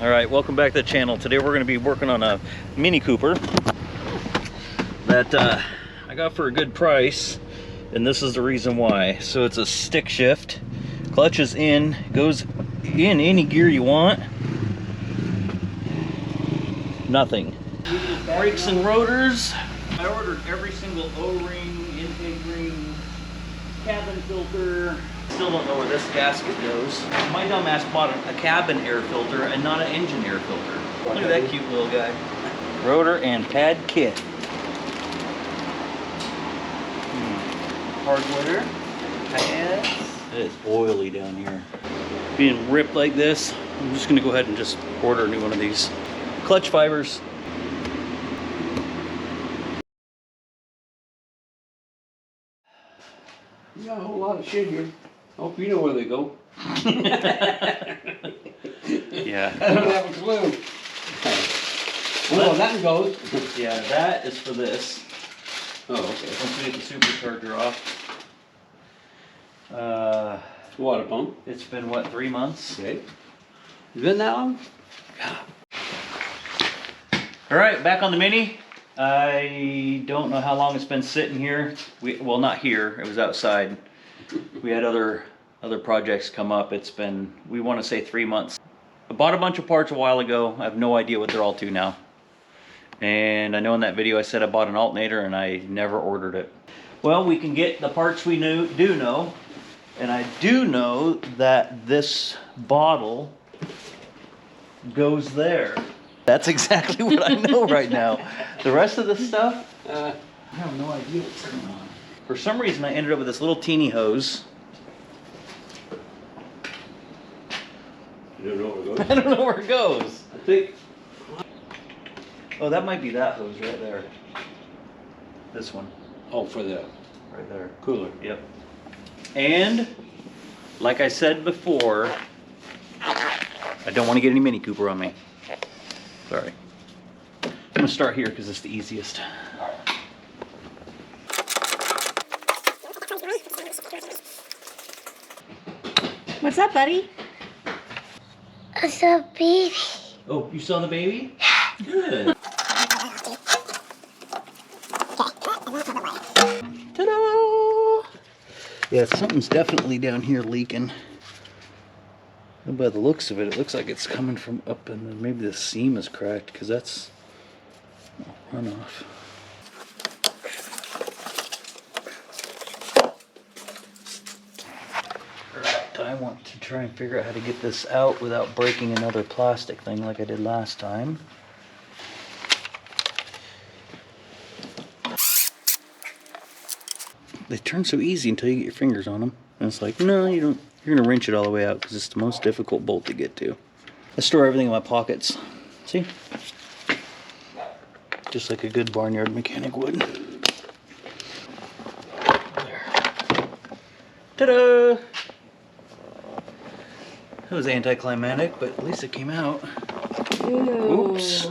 All right, welcome back to the channel. Today we're going to be working on a Mini Cooper that I got for a good price, and this is the reason why. So it's a stick shift, clutch is in, goes in any gear you want, nothing. Brakes and rotors. I ordered every single O-ring, intake ring, cabin filter. Still don't know where this gasket goes. My dumbass bought a cabin air filter and not an engine air filter. Look at that cute little guy. Rotor and pad kit. Hardware. Pads. It's oily down here. Being ripped like this, I'm just gonna go ahead and just order a new one of these. Clutch fibers. You got a whole lot of shit here. Hope you know where they go. Yeah. I don't have a clue. Well, that goes. Yeah, that is for this. Oh, okay. Once we get the supercharger off. Water pump. It's been what, 3 months? Okay. It's been that long? All right, back on the Mini. I don't know how long it's been sitting here. Well, not here. It was outside. We had other projects come up. It's been, we want to say 3 months. I bought a bunch of parts a while ago. I have no idea what they're all to now. And I know in that video I said I bought an alternator and I never ordered it. Well, we can get the parts we do know. And I do know that this bottle goes there. That's exactly what I know right now. The rest of the stuff, I have no idea what's going on. For some reason, I ended up with this little teeny hose. You don't know where it goes? I don't know where it goes. I think. Oh, that might be that hose right there. This one. Oh, for the Right there. cooler. Yep. And, like I said before, I don't want to get any Mini Cooper on me. Sorry. I'm going to start here because it's the easiest. What's up, buddy? It's a baby. Oh, you saw the baby? Good. Ta-da! Yeah, something's definitely down here leaking. And by the looks of it, it looks like it's coming from up, and then maybe the seam is cracked because that's runoff. I want to try and figure out how to get this out without breaking another plastic thing like I did last time. They turn so easy until you get your fingers on them. And it's like, no, you don't. You're gonna wrench it all the way out because it's the most difficult bolt to get to. I store everything in my pockets. See? Just like a good barnyard mechanic would. There. Ta-da! That was anticlimactic, but at least it came out. Ooh. Oops.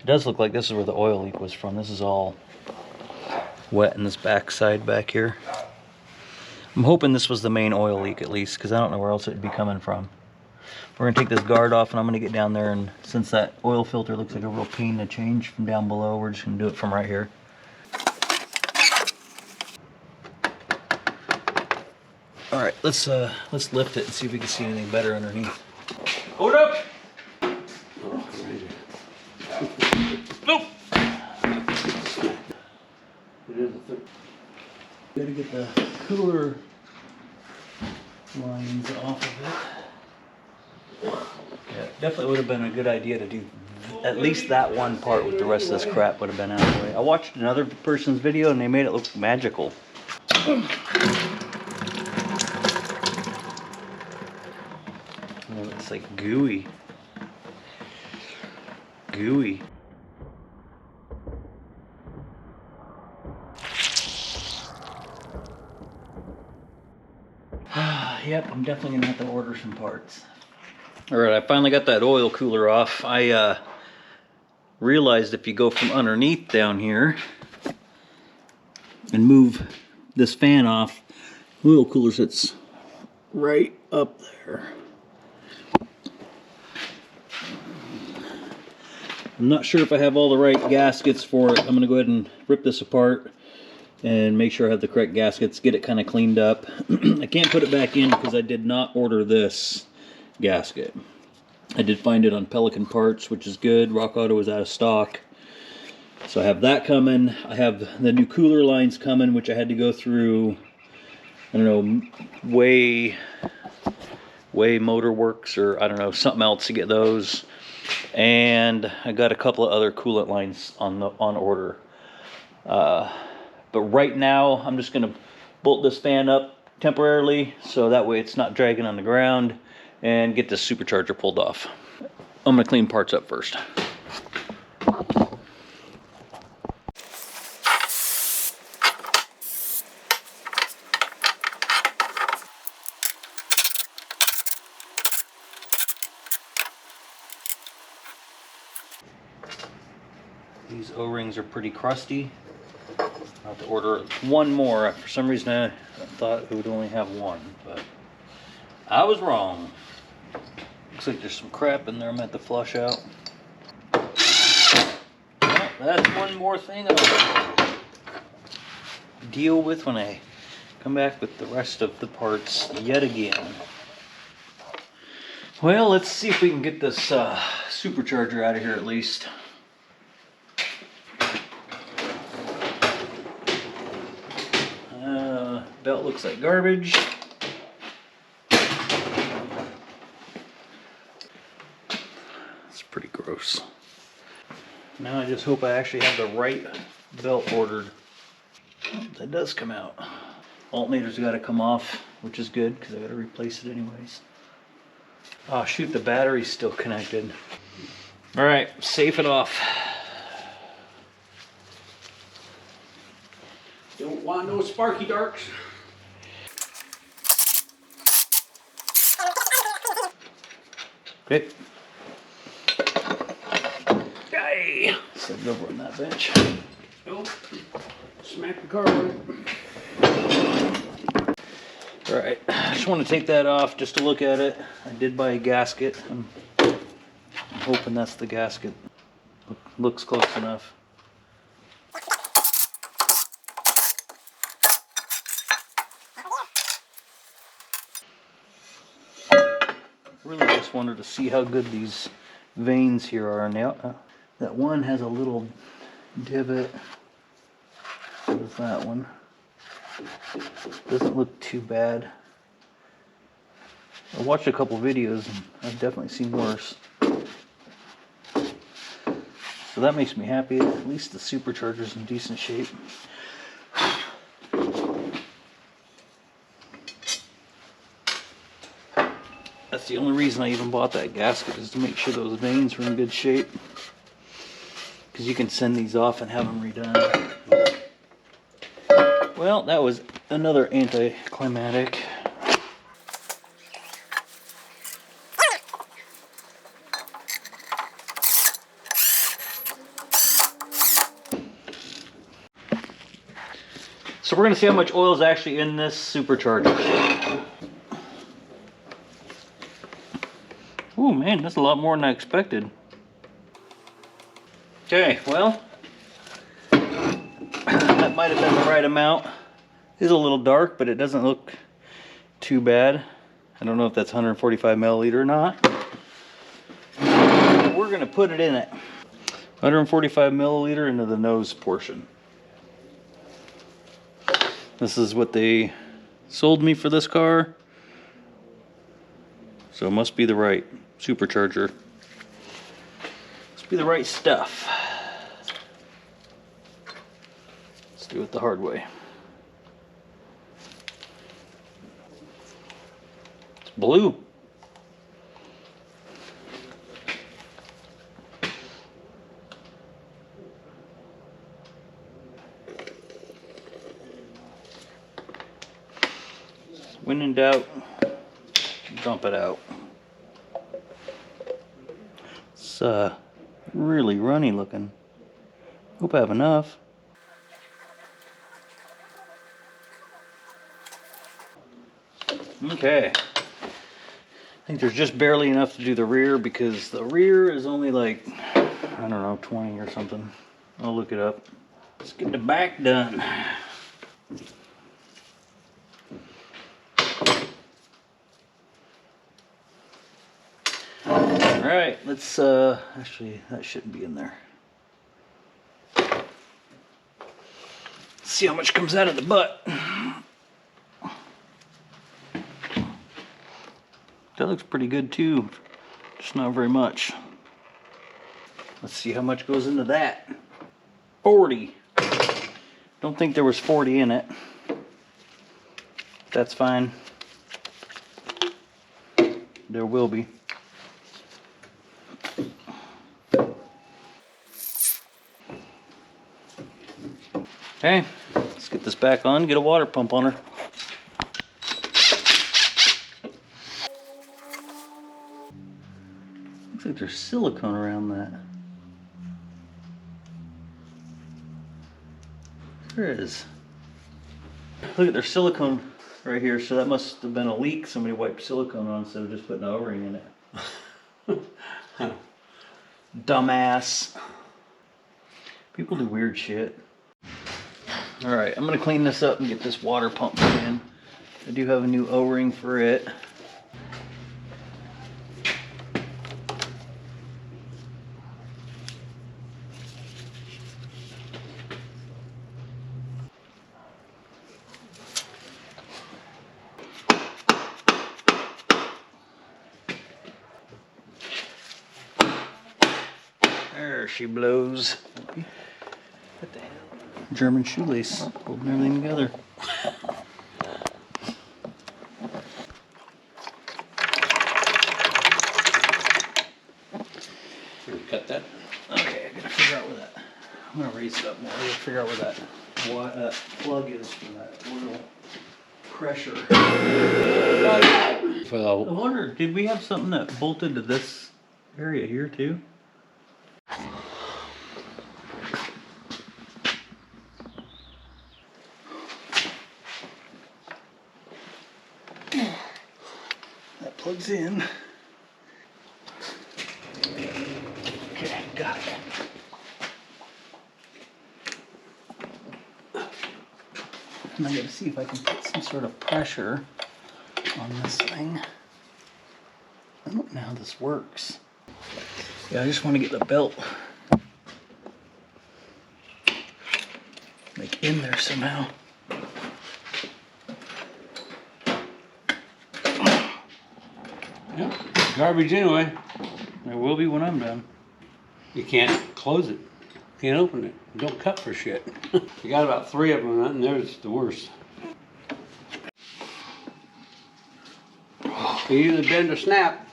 It does look like this is where the oil leak was from. This is all wet in this backside back here. I'm hoping this was the main oil leak at least, because I don't know where else it would be coming from. We're going to take this guard off and I'm going to get down there, and since that oil filter looks like a real pain to change from down below, we're just going to do it from right here. All right, let's lift it and see if we can see anything better underneath. Hold up! Oh, crazy. Nope! It is a thick. Gotta get the cooler lines off of it. Yeah, definitely would have been a good idea to do at least that one part with the rest of this crap would have been out of the way. I watched another person's video and they made it look magical. Oh, it's like gooey. Gooey. Yep, I'm definitely gonna have to order some parts. All right, I finally got that oil cooler off. I realized if you go from underneath down here and move this fan off, the oil cooler sits right up there. I'm not sure if I have all the right gaskets for it. I'm going to go ahead and rip this apart and make sure I have the correct gaskets, get it kind of cleaned up. I can't put it back in because I did not order this gasket. I did find it on Pelican Parts, which is good. Rock Auto was out of stock. So I have that coming. I have the new cooler lines coming, which I had to go through, I don't know, Way Motor Works, or I don't know, something else to get those. And I got a couple of other coolant lines on order. But right now, I'm just going to bolt this fan up temporarily, so that way it's not dragging on the ground, and get this supercharger pulled off. I'm going to clean parts up first. These O-rings are pretty crusty. I'll have to order one more. For some reason I thought it would only have one, but I was wrong. Looks like there's some crap in there I'm going to have to flush out. Well, that's one more thing I'll deal with when I come back with the rest of the parts yet again. Well, let's see if we can get this supercharger out of here at least. Belt looks like garbage. It's pretty gross. Now I just hope I actually have the right belt ordered. That does come out. Alternator's got to come off, which is good because I got to replace it anyways. Oh shoot, the battery's still connected. All right, safe it off. Don't want no sparky darks. Okay. Yay! Set it over on that bench. Nope. Smack the car on it. Alright, I just want to take that off just to look at it. I did buy a gasket. I'm hoping that's the gasket. Looks close enough. Really just wanted to see how good these veins here are. Now that one has a little divot. So does that one. Doesn't look too bad. I watched a couple videos and I've definitely seen worse. So that makes me happy. At least the supercharger's in decent shape. That's the only reason I even bought that gasket, is to make sure those veins were in good shape. Because you can send these off and have them redone. Well, that was another anticlimactic. So we're going to see how much oil is actually in this supercharger. Ooh, man, that's a lot more than I expected. Okay, well, that might have been the right amount. It is a little dark, but it doesn't look too bad. I don't know if that's 145 milliliter or not. We're going to put it in it. 145 milliliter into the nose portion. This is what they sold me for this car. So it must be the right supercharger. Must be the right stuff. Let's do it the hard way. It's blue. When in doubt, dump it out. It's really runny looking. Hope I have enough. Okay. I think there's just barely enough to do the rear because the rear is only like, I don't know, 20 or something. I'll look it up. Let's get the back done. All right, let's, actually, that shouldn't be in there. See how much comes out of the butt. That looks pretty good too, just not very much. Let's see how much goes into that. 40. Don't think there was 40 in it. That's fine. There will be. Okay, let's get this back on, get a water pump on her. Looks like there's silicone around that. There is. Look at there's silicone right here, so that must have been a leak somebody wiped silicone on instead of just putting an O-ring in it. Dumbass. People do weird shit. Alright, I'm gonna clean this up and get this water pump put in. I do have a new O-ring for it. There she blows. What the hell? German shoelace, holding everything together. Cut that. Okay, I gotta figure out where that. I'm gonna raise it up more. I gotta figure out where that plug is for that oil pressure. For I the, wonder, did we have something that bolted to this area here too? That plugs in. Okay, got it. And I gotta see if I can put some sort of pressure on this thing. I don't know how this works. Yeah, I just want to get the belt like in there somehow. yeah, garbage anyway. There will be when I'm done. You can't close it. You can't open it. Don't cut for shit. You got about 3 of them, and there's the worst. You either bend or snap.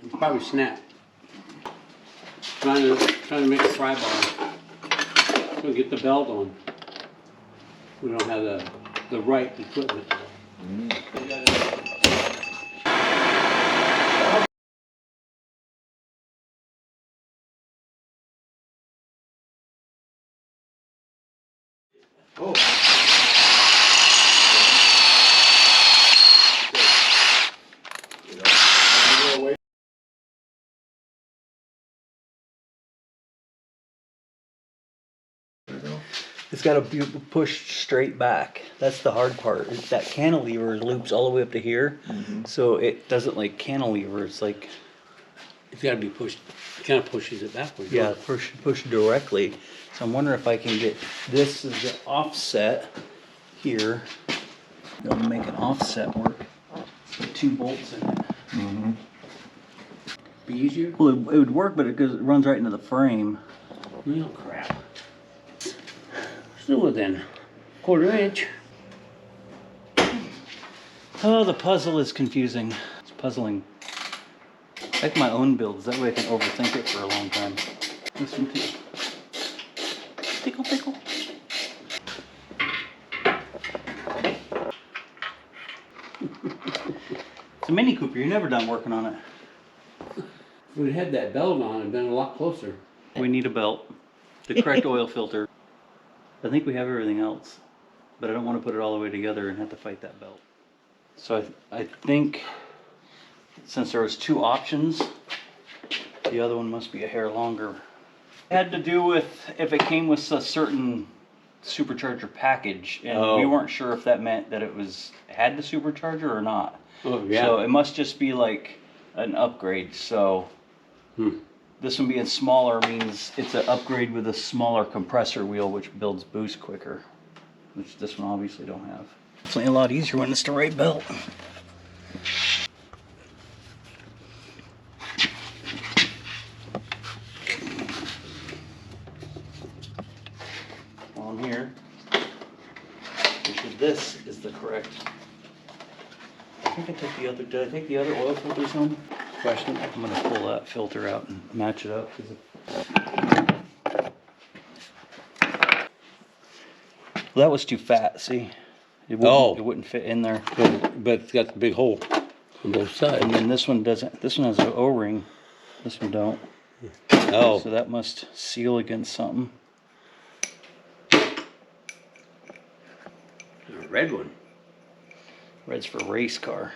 It's probably snap. Trying to make a fry bar. So get the belt on. We don't have the right equipment. Oh. It's got to be pushed straight back. That's the hard part. That cantilever loops all the way up to here, so it doesn't like cantilever. It's like It's got to be pushed. It kind of pushes it backwards. yeah, push directly. So I'm wondering if I can get this as the offset here. It'll make an offset work. Put 2 bolts in it. Be easier. Well, it would work, but it runs right into the frame. Oh crap. Still within 1/4 inch. Oh, the puzzle is confusing. It's puzzling. I like my own builds. That way I can overthink it for a long time. This one too. Tickle, tickle. It's a Mini Cooper. You're never done working on it. If we'd had that belt on, it'd been a lot closer. We need a belt. The correct oil filter. I think we have everything else. But I don't want to put it all the way together and have to fight that belt. So I think since there was two options, the other one must be a hair longer. It had to do with if it came with a certain supercharger package, and we weren't sure if that meant that it had the supercharger or not. Oh, yeah. So it must just be like an upgrade. So this one being smaller means it's an upgrade with a smaller compressor wheel, which builds boost quicker, which this one obviously don't have. It's a lot easier when it's the right belt. On here, this is the correct. I think I took the other. Did I take the other oil filters home? Question. I'm gonna pull that filter out and match it up. Well, that was too fat. See, it wouldn't fit in there. But it's got the big hole on both sides. And then this one doesn't. This one has an O-ring. This one don't. Oh. So that must seal against something. A red one. Red's for race car.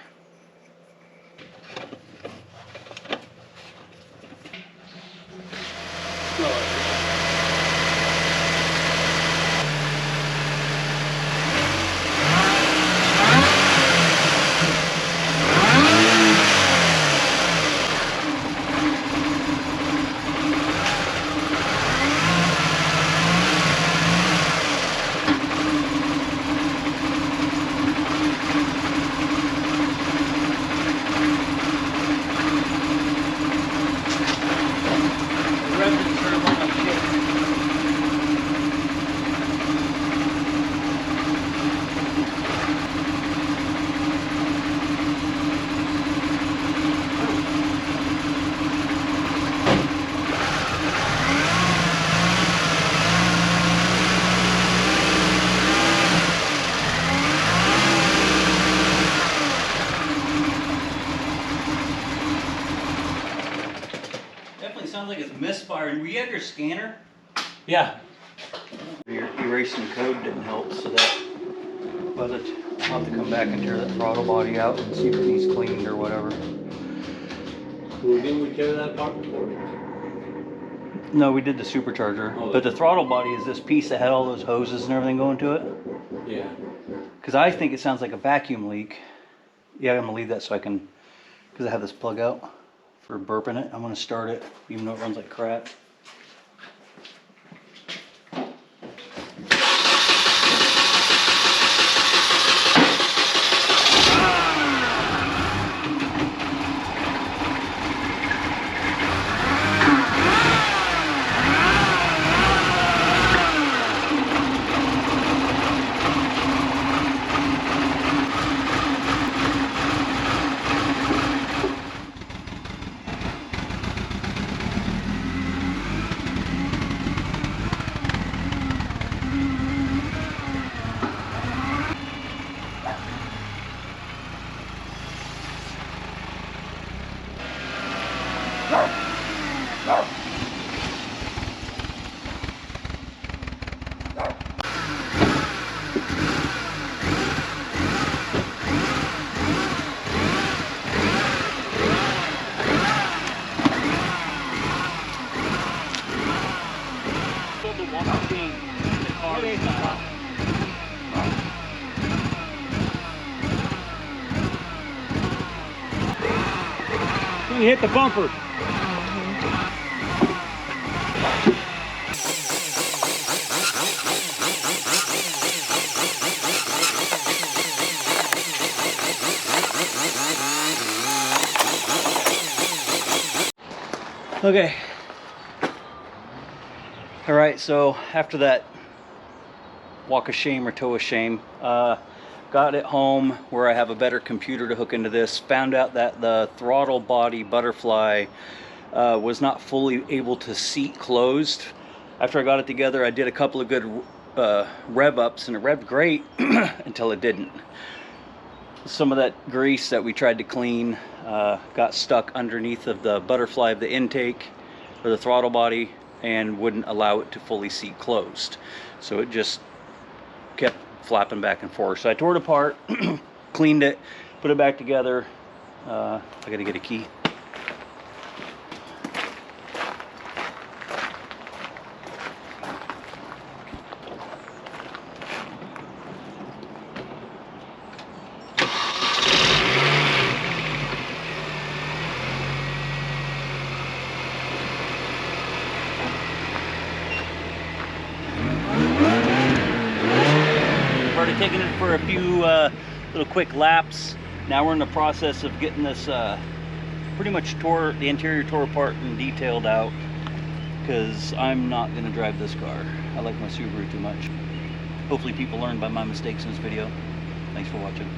Definitely sounds like it's misfiring. Were you have your scanner? Yeah. Your erasing code didn't help, so that. But I'll have to come back and tear that throttle body out and see if it needs cleaned or whatever. Well, didn't we tear that apart before? No, we did the supercharger, Oh, but the throttle body is this piece that had all those hoses and everything going to it. Yeah. Because I think it sounds like a vacuum leak. Yeah, I'm gonna leave that so I can, because I have this plug out for burping it. I'm gonna start it, even though it runs like crap. You hit the bumper. Okay. All right, so after that walk of shame or toe of shame, got it home where I have a better computer to hook into this, found out that the throttle body butterfly was not fully able to seat closed. After I got it together, I did a couple of good rev ups and it revved great until it didn't. Some of that grease that we tried to clean got stuck underneath of the butterfly of the intake or the throttle body and wouldn't allow it to fully seat closed. So it just kept flapping back and forth. So I tore it apart, cleaned it, put it back together, I gotta get a key. I've already taken it for a few little quick laps. Now we're in the process of getting this pretty much the interior tore apart and detailed out, because I'm not going to drive this car. I like my Subaru too much. Hopefully people learned by my mistakes in this video. Thanks for watching.